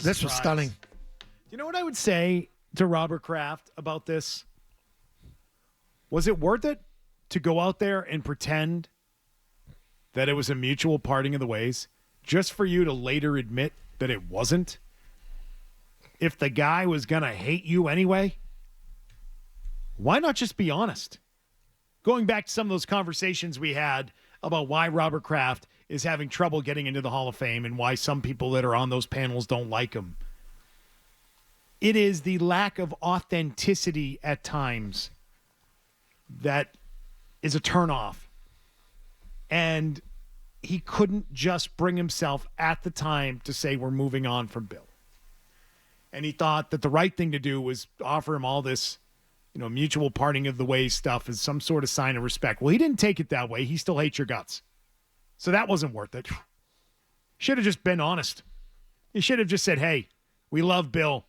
This was stunning. You know what I would say to Robert Kraft about this? Was it worth it to go out there and pretend that it was a mutual parting of the ways just for you to later admit that it wasn't? If the guy was going to hate you anyway, why not just be honest? Going back to some of those conversations we had about why Robert Kraft is having trouble getting into the Hall of Fame and why some people that are on those panels don't like him. It is the lack of authenticity at times that is a turnoff. And he couldn't just bring himself at the time to say we're moving on from Bill. And he thought that the right thing to do was offer him all this, mutual parting of the ways stuff as some sort of sign of respect. Well, he didn't take it that way. He still hates your guts. So that wasn't worth it. Should have just been honest. He should have just said, hey, we love Bill.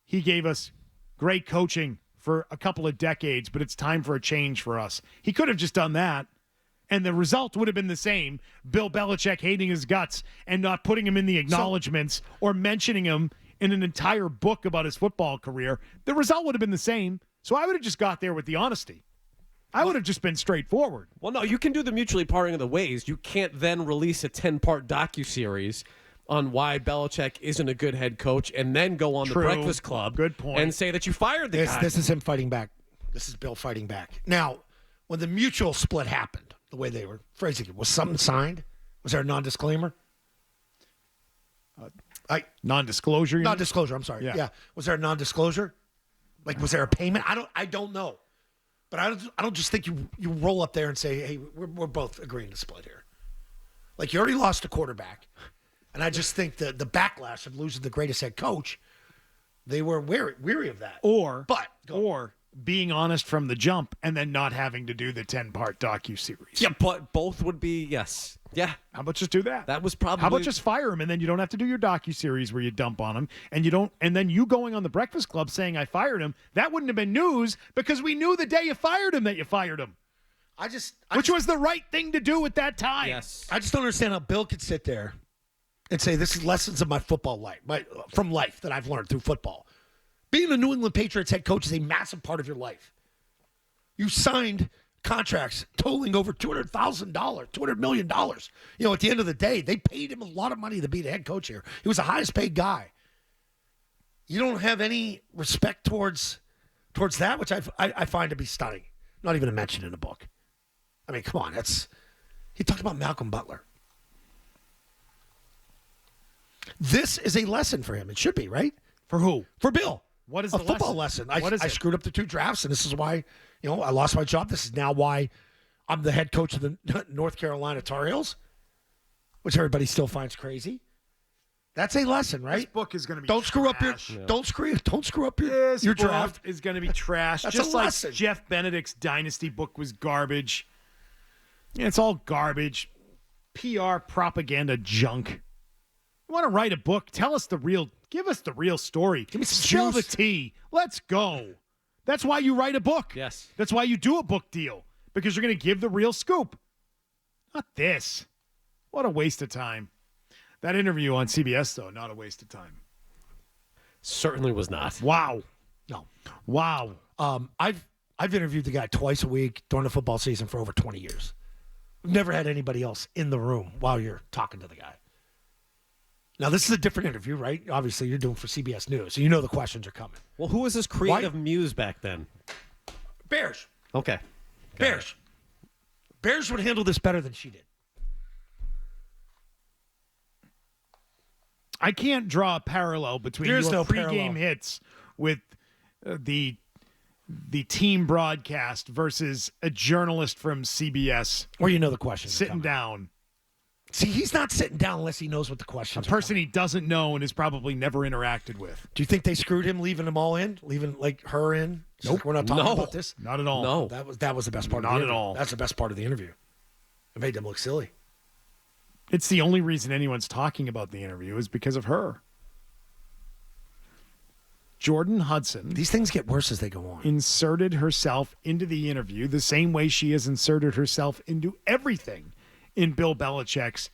He gave us great coaching for a couple of decades, but it's time for a change for us. He could have just done that, and the result would have been the same. Bill Belichick hating his guts and not putting him in the acknowledgments or mentioning him in an entire book about his football career. The result would have been the same. So I would have just got there with the honesty. I would have just been straightforward. Well, no, you can do the mutually parting of the ways. You can't then release a 10-part docuseries on why Belichick isn't a good head coach and then go on the Breakfast Club Good point. and say that you fired the guy. This is him fighting back. This is Bill fighting back. Now, when the mutual split happened, the way they were phrasing it, was something signed? Was there a non-disclaimer? Non-disclosure? Non-disclosure, I'm sorry. Yeah. Was there a non-disclosure? Like, was there a payment? I don't know. But I don't just think you roll up there and say, hey, we're both agreeing to split here. Like, you already lost a quarterback. And I just think the backlash of losing the greatest head coach, they were weary of that. Or being honest from the jump and then not having to do the 10-part docuseries. Yeah, but both would be, yes. Yeah. How about just do that? That was probably... How about just fire him and then you don't have to do your docuseries where you dump on him and then you going on the Breakfast Club saying I fired him. That wouldn't have been news because we knew the day you fired him that you fired him. Which was the right thing to do at that time. Yes. I just don't understand how Bill could sit there and say this is lessons of my football life, from life that I've learned through football. Being a New England Patriots head coach is a massive part of your life. You signed contracts totaling over $200,000, $200 million. At the end of the day, they paid him a lot of money to be the head coach here. He was the highest paid guy. You don't have any respect towards that, which I find to be stunning. Not even a mention in the book. I mean, come on. He talked about Malcolm Butler. This is a lesson for him. It should be, right? For who? For Bill. What is a the football lesson? What is I it? screwed up the 2 drafts, and this is why, I lost my job. This is now why I'm the head coach of the North Carolina Tar Heels, which everybody still finds crazy. That's a lesson, right? This book is going to be don't screw up don't screw up your draft. Is going to be trash. That's just a like lesson. Jeff Benedict's Dynasty book was garbage. Yeah, it's all garbage. PR propaganda junk. You want to write a book? Give us the real story. Give me some Spill juice. the tea. Let's go. That's why you write a book. Yes. That's why you do a book deal, because you're going to give the real scoop. Not this. What a waste of time. That interview on CBS, though, not a waste of time. Certainly was not. Wow. No. Wow. I've interviewed the guy twice a week during the football season for over 20 years. We've never had anybody else in the room while you're talking to the guy. Now, this is a different interview, right? Obviously, you're doing for CBS News, so you know the questions are coming. Well, who was his creative muse back then? Bears. Okay. Bears. Bears would handle this better than she did. I can't draw a parallel between your pregame hits with the team broadcast versus a journalist from CBS. Or you know the questions sitting down. See, he's not sitting down unless he knows what the questions are. A person he doesn't know and has probably never interacted with. Do you think they screwed him leaving them all in? Leaving, her in? Nope. We're not talking about this? Not at all. No. That was the best part of the interview. Not at all. That's the best part of the interview. It made them look silly. It's the only reason anyone's talking about the interview is because of her. Jordan Hudson. These things get worse as they go on. Inserted herself into the interview the same way she has inserted herself into everything in Bill Belichick's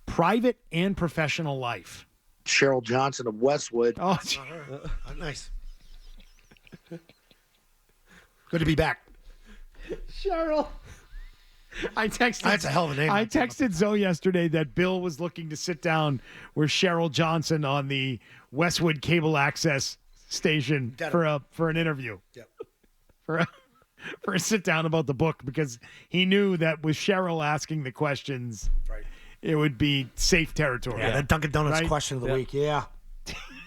private and professional life. Cheryl Johnson of Westwood. Oh, Nice. Good to be back. Cheryl. I texted. That's a hell of a name. I texted Zoe yesterday that Bill was looking to sit down with Cheryl Johnson on the Westwood cable access station for an interview. Yep. For a sit down about the book, because he knew that with Cheryl asking the questions, Right. it would be safe territory. Yeah, that Dunkin' Donuts Right? question of the week. Yeah.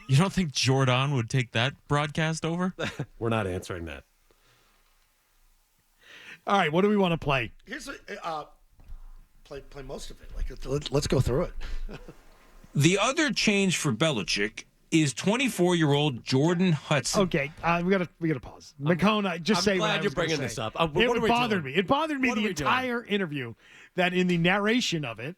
You don't think Jordan would take that broadcast over? We're not answering that. All right, what do we want to play? Here's play most of it. Like let's go through it. The other change for Belichick is 24-year-old Jordan Hudson. Okay, we gotta pause. McCone, just say. I'm what I glad you're was gonna bringing say. this up. It bothered me. It bothered me What are the we doing? entire interview. That in the narration of it,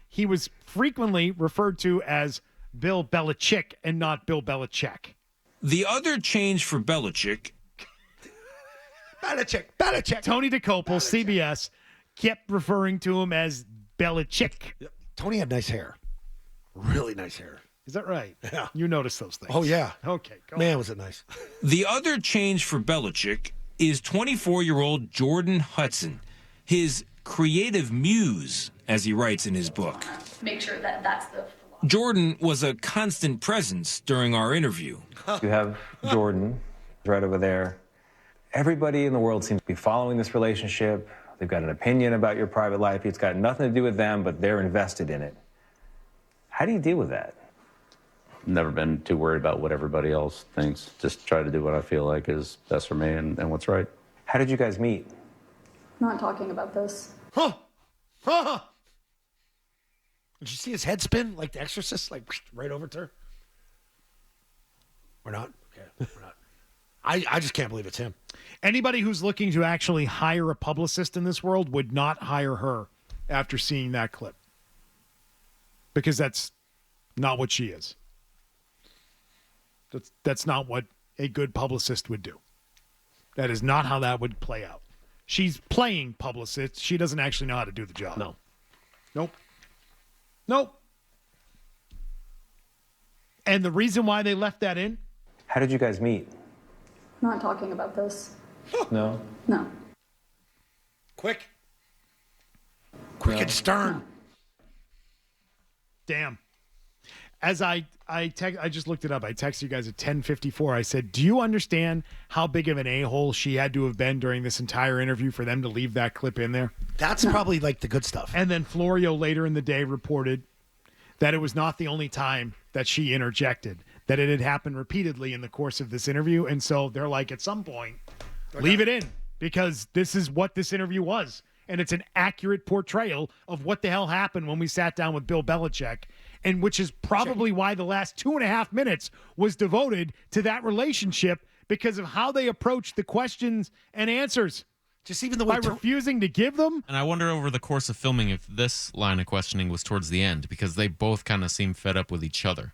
he was frequently referred to as Bill Belichick and not Bill Belichick. The other change for Belichick Belichick. Tony DeCopel, CBS, kept referring to him as Belichick. Yep. Tony had nice hair. Really nice hair. Is that right? Yeah. You noticed those things. Oh, yeah. Okay, go Man, on. was it nice. The other change for Belichick is 24-year-old Jordan Hudson, his creative muse, as he writes in his book. Make sure that that's the philosophy. Jordan was a constant presence during our interview. You have Jordan right over there. Everybody in the world seems to be following this relationship. They've got an opinion about your private life. It's got nothing to do with them, but they're invested in it. How do you deal with that? Never been too worried about what everybody else thinks. Just try to do what I feel like is best for me and what's right. How did you guys meet? Not talking about this. Huh. Did you see his head spin like The Exorcist, like right over to her? We're not. Okay, we're not. I just can't believe it's him. Anybody who's looking to actually hire a publicist in this world would not hire her after seeing that clip, because that's not what she is. That's not what a good publicist would do. That is not how that would play out. She's playing publicist. She doesn't actually know how to do the job. No. Nope. And the reason why they left that in? How did you guys meet? Not talking about this. No? No. Quick and stern. Damn. As I just looked it up. I texted you guys at 10:54. I said, "Do you understand how big of an a-hole she had to have been during this entire interview for them to leave that clip in there?" That's probably like the good stuff. And then Florio later in the day reported that it was not the only time that she interjected, that it had happened repeatedly in the course of this interview. And so they're like, at some point, leave it in, because this is what this interview was. And it's an accurate portrayal of what the hell happened when we sat down with Bill Belichick, and which is probably why the last 2.5 minutes was devoted to that relationship, because of how they approached the questions and answers. Just even the way By refusing to give them. And I wonder over the course of filming if this line of questioning was towards the end, because they both kind of seem fed up with each other.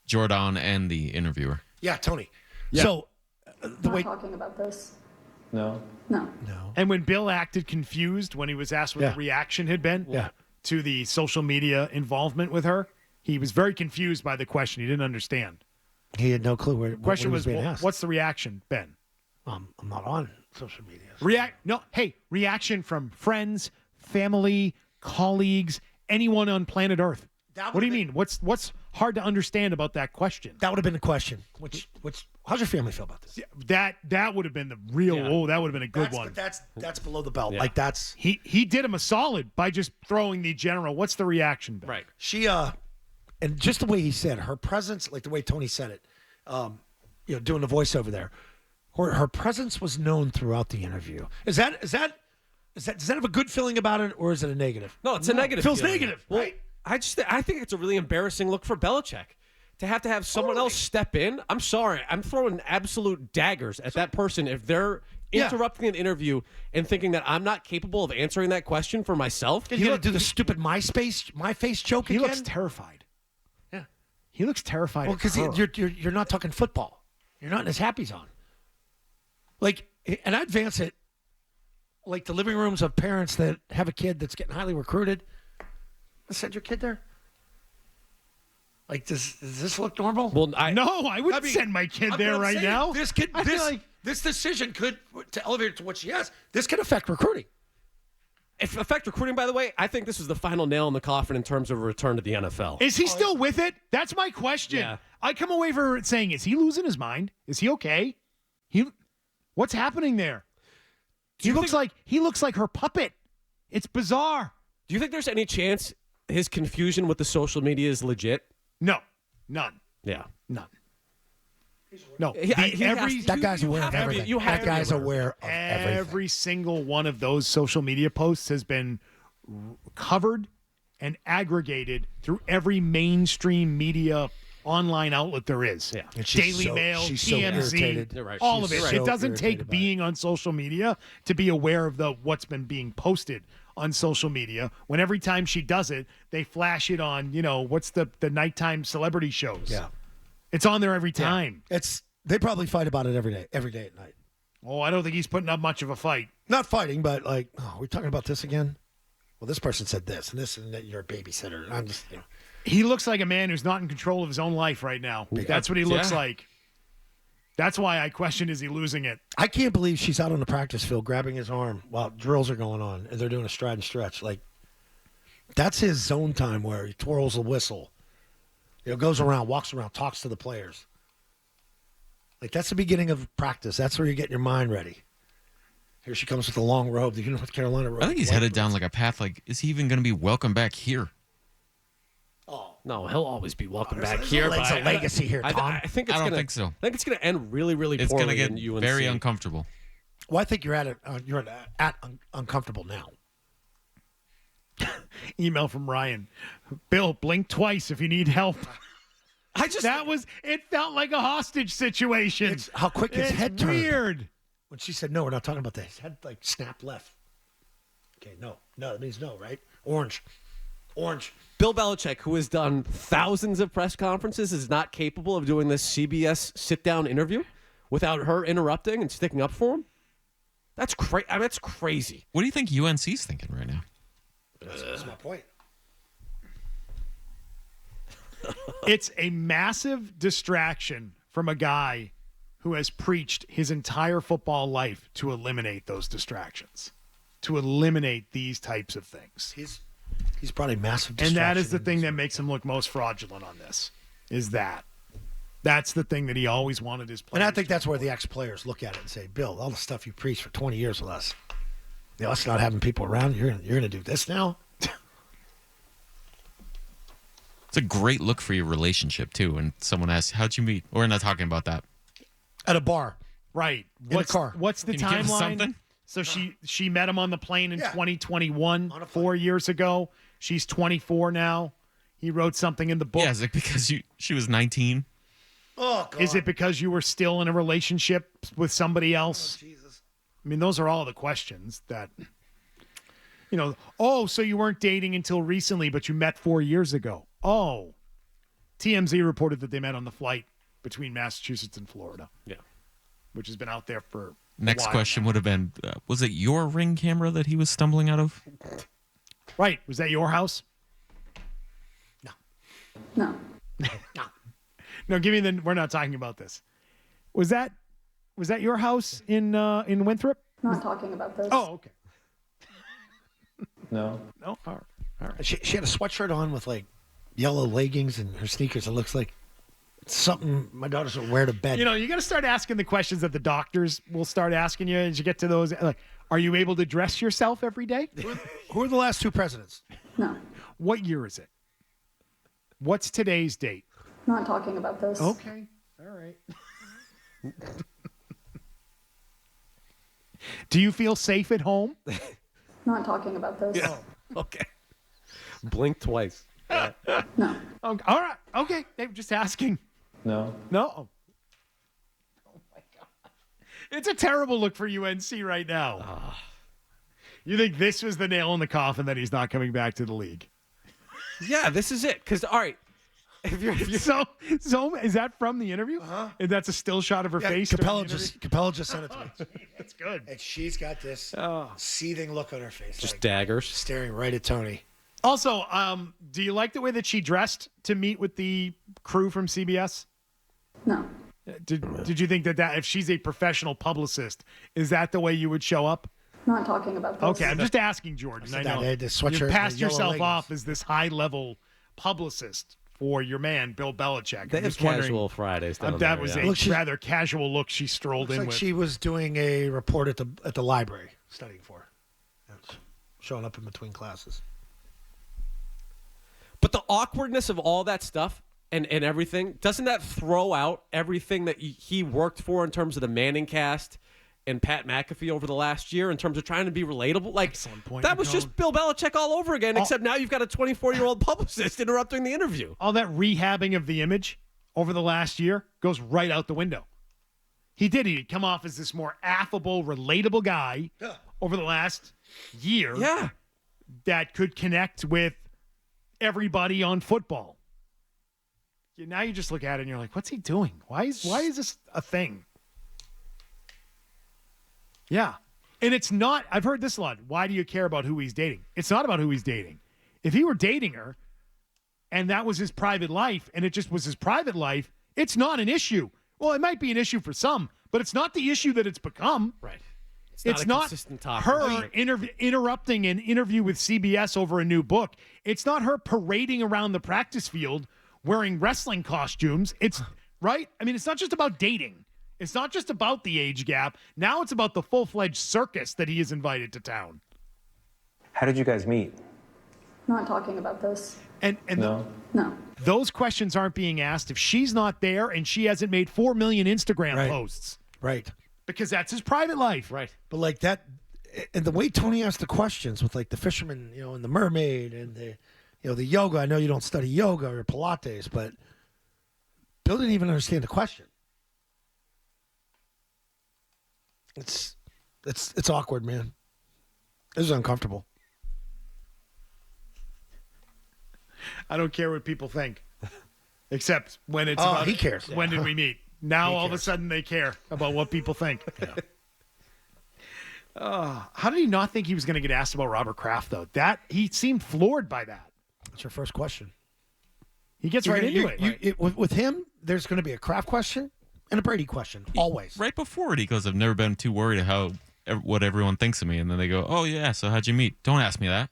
Jordan and the interviewer. Yeah, Tony. Yeah. So the Not way talking about this. No? No. And when Bill acted confused when he was asked what Yeah. the reaction had been Yeah. to the social media involvement with her, he was very confused by the question. He didn't understand. he had no clue where Question what was, he being asked. what's the reaction, Ben? I'm not on social media. Reaction from friends, family, colleagues, anyone on planet Earth. That What do you would've mean? What's hard to understand about that question? That would have been the question. Which how's your family feel about this? That would have been the real. Yeah. Oh, that would have been a good one. But that's below the belt. Yeah. Like that's He did him a solid by just throwing the general. What's the reaction, Ben? Right. she and just the way he said her presence, like the way Tony said it, doing the voiceover there, her presence was known throughout the interview. Does that have a good feeling about it, or is it a negative? No, it's a negative. Feels feeling. negative, Well, right? I think it's a really embarrassing look for Belichick to have someone else step in. I'm sorry, I'm throwing absolute daggers at that person if they're interrupting an interview and thinking that I'm not capable of answering that question for myself. You gonna do the stupid my face joke He again? looks terrified. Yeah. He looks terrified. Well, at because her. you're not talking football. You're not in his happy zone. Like, and I advance it, like the living rooms of parents that have a kid that's getting highly recruited. Send your kid there. Like, does this look normal? Well, No, I wouldn't send my kid I'm there not right saying now. This could I feel like this decision could, to elevate it to what she has, this could affect recruiting. if affect recruiting, by the way, I think this is the final nail in the coffin in terms of a return to the NFL. is he still with it? That's my question. Yeah. I come away from saying, is he losing his mind? Is he okay? What's happening there? He looks like her puppet. It's bizarre. Do you think there's any chance his confusion with the social media is legit? No, none. Yeah. None. No. That guy's aware of everything. That guy's aware of everything. Every single one of those social media posts has been covered and aggregated through every mainstream media online outlet there is. Yeah. And she's Daily so- Mail, she's so TMZ, irritated. You're right. all She's of it. so It doesn't irritated take by being on social media to be aware of what's been being posted on social media. When every time she does it, they flash it on, what's the nighttime celebrity shows. Yeah. It's on there every time. They probably fight about it every day at night. Oh, I don't think he's putting up much of a fight. Not fighting, but like, we're talking about this again. Well, this person said this and this, and that you're a babysitter. I'm just, He looks like a man who's not in control of his own life right now. That's what he looks like. That's why I question, is he losing it? I can't believe she's out on the practice field grabbing his arm while drills are going on and they're doing a stride and stretch. Like, that's his zone time where he twirls the whistle. Goes around, walks around, talks to the players. Like, that's the beginning of practice. That's where you get your mind ready. Here she comes with the long robe, the North Carolina robe. I think he's headed down like a path. Like, is he even going to be welcome back here? No, he'll always be welcome back there's here. a legacy here, Tom. I think it's I don't gonna, think so. I think it's going to end really, really It's poorly going to in get UNC. very uncomfortable. Well, I think you're uncomfortable now. Email from Ryan. Bill, blink twice if you need help. It felt like a hostage situation. It's how quick his head turned. Weird. When she said no, we're not talking about that. His head like snapped left. Okay, no, that means no, right? Orange. Bill Belichick, who has done thousands of press conferences, is not capable of doing this CBS sit-down interview without her interrupting and sticking up for him. That's crazy. That's crazy. What do you think UNC's thinking right now? That's my point. It's a massive distraction from a guy who has preached his entire football life to eliminate those distractions, to eliminate these types of things. He's brought a massive And distraction. that is the in thing this. that makes him look most fraudulent on this, is that. That's the thing that he always wanted his players. And I think that's where the ex-players look at it and say, Bill, all the stuff you preached for 20 years with us, us not having people around, you're going to do this now? It's a great look for your relationship, too. When someone asks, how'd you meet? We're not talking about that. At a bar. Right. In a car. What's the Can you give us timeline? something? So she met him on the plane in Yeah. 2021, On a 4 years ago. She's 24 now. He wrote something in the book. Yeah, is it because she was 19? Oh, God. Is it because you were still in a relationship with somebody else? Jesus. I mean, those are all the questions that, so you weren't dating until recently, but you met 4 years ago. Oh, TMZ reported that they met on the flight between Massachusetts and Florida. Yeah. Which has been out there for Next a while question now. would have been, was it your Ring camera that he was stumbling out of? Right. Was that your house? No. No, give me we're not talking about this. Was that your house in Winthrop? Not talking about this. Oh, okay. No. No, all right. She had a sweatshirt on with like yellow leggings and her sneakers. It looks like something my daughters would wear to bed. You got to start asking the questions that the doctors will start asking you as you get to those. Like, are you able to dress yourself every day? Who are the last two presidents? No. What year is it? What's today's date? Not talking about this. Okay. All right. Do you feel safe at home? Not talking about this. Okay. Blink twice. No. Okay. All right. Okay. They're just asking. No. No. Oh my God. It's a terrible look for UNC right now. You think this was the nail in the coffin that he's not coming back to the league? Yeah, this is it. Because, all right, if you're So is that from the interview? Uh-huh. That's a still shot of her face. Capella during the interview? Capella just sent it to me. That's good. And she's got this seething look on her face. just like, daggers. staring right at Tony. Also, do you like the way that she dressed to meet with the crew from CBS? No. Did you think that if she's a professional publicist, is that the way you would show up? Not talking about this. Okay, I'm just asking, Jordan. I know the sweatshirt, you passed the yellow yourself leggings. off as this high-level publicist for your man, Bill Belichick. They I'm have just wondering- casual Fridays. Down that there, was yeah. a Look, she's- rather casual look she strolled Looks in like with. she was doing a report at the library, studying for. Showing up in between classes. But the awkwardness of all that stuff and everything, doesn't that throw out everything that he worked for in terms of the Manning cast and Pat McAfee over the last year in terms of trying to be relatable? Like, Excellent point, that was Nicole. just Bill Belichick all over again, except now you've got a 24-year-old publicist interrupting the interview. All that rehabbing of the image over the last year goes right out the window. He'd come off as this more affable, relatable guy over the last year Yeah. that could connect with everybody on football. Now you just look at it and you're like, what's he doing? Why is this a thing? Yeah. And it's not, I've heard this a lot. Why do you care about who he's dating? It's not about who he's dating. If he were dating her and that was his private life and it just was his private life, it's not an issue. Well, it might be an issue for some, but it's not the issue that it's become. Right. It's a not consistent topic. her interrupting an interview with CBS over a new book. It's not her parading around the practice field wearing wrestling costumes. It's right. I mean, it's not just about dating. It's not just about the age gap. Now it's about the full-fledged circus that he is invited to town. How did you guys meet? Not talking about this. And No. No. those questions aren't being asked if she's not there and she hasn't made 4 million Instagram Right. posts Right. because that's his private life. Right. But like that, and the way Tony asked the questions with like the fisherman, and the mermaid and the yoga. I know you don't study yoga or Pilates, but Bill didn't even understand the question. It's awkward, man. This is uncomfortable. I don't care what people think, except when it's Oh, about he cares. When did we meet? Now He all of a cares. sudden they care about what people think. How did he not think he was going to get asked about Robert Kraft though? That he seemed floored by that. That's your first question. He gets right into it. With him, there's going to be a Kraft question and a Brady question, always. Right before it, he goes, "I've never been too worried how what everyone thinks of me." And then they go, "Oh yeah, so how'd you meet?" Don't ask me that.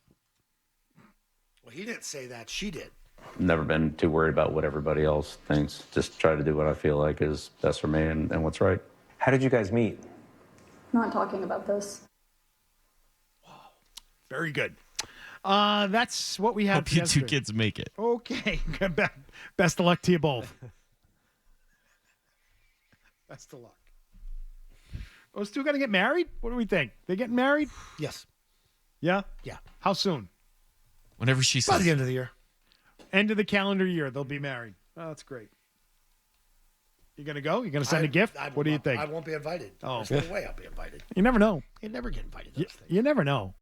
Well, he didn't say that. She did. Never been too worried about what everybody else thinks. Just try to do what I feel like is best for me and what's right. How did you guys meet? Not talking about this. Very good. That's what we have. Hope you two yesterday. kids make it. Okay. Best of luck to you both. Best of luck. Those two going to get married? What do we think? They getting married? Yes. Yeah? Yeah. How soon? Whenever she By says, the end of the year. End of the calendar year, they'll be married. Oh, that's great. You going to go? You going to send a gift? What do you think? I won't be invited. Oh. There's no way I'll be invited. You never know. You never get invited to those things. You never know.